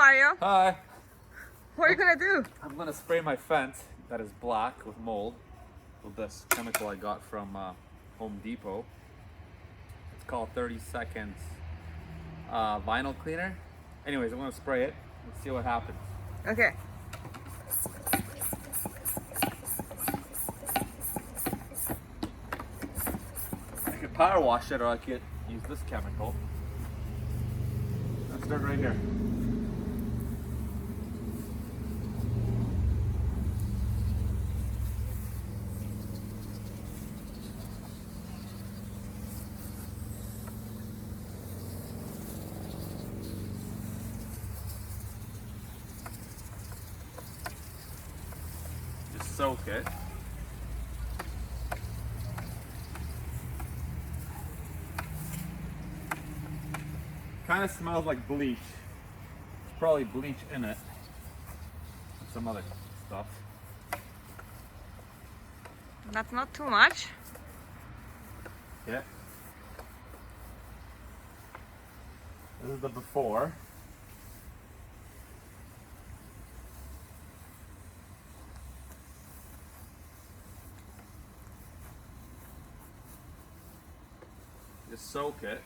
Mario. Hi. What are you gonna do? I'm gonna spray my fence that is black with mold with this chemical I got from Home Depot. It's called 30 seconds vinyl cleaner. Anyways, I'm gonna spray it. Let's see what happens. Okay. I could power wash it or I could use this chemical. Let's start right here. Just soak it. Kind of smells like bleach. There's probably bleach in it. And some other stuff. That's not too much. Yeah. This is the before. Just soak it.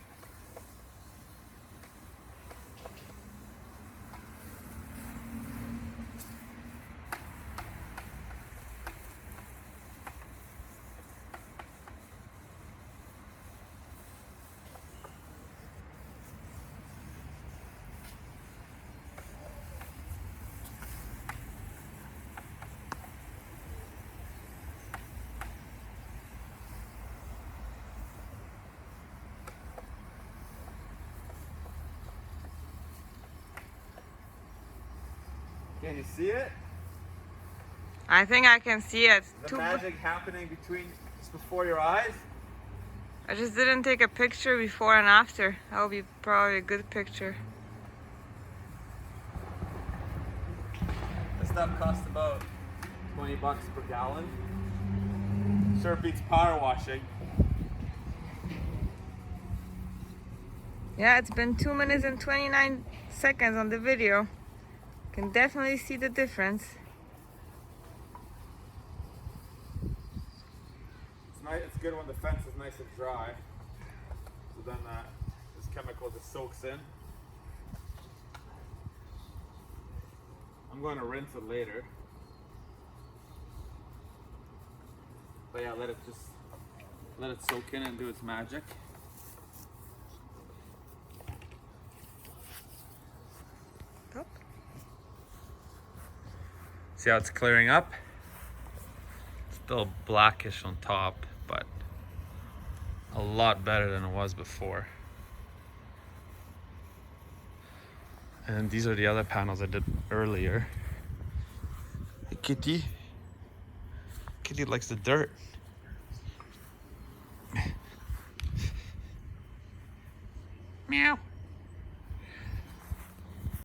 Can you see it? I think I can see it. The magic happening just before your eyes? I just didn't take a picture before and after. That would be probably a good picture. This stuff costs about 20 bucks per gallon. Sure beats power washing. Yeah, it's been 2 minutes and 29 seconds on the video. Can definitely see the difference. It's nice. It's good when the fence is nice and dry. So then this chemical just soaks in. I'm going to rinse it later. But yeah, let it soak in and do its magic. Oh. See how it's clearing up? Still blackish on top, but a lot better than it was before. And these are the other panels I did earlier. Hey, Kitty. Kitty likes the dirt. Meow.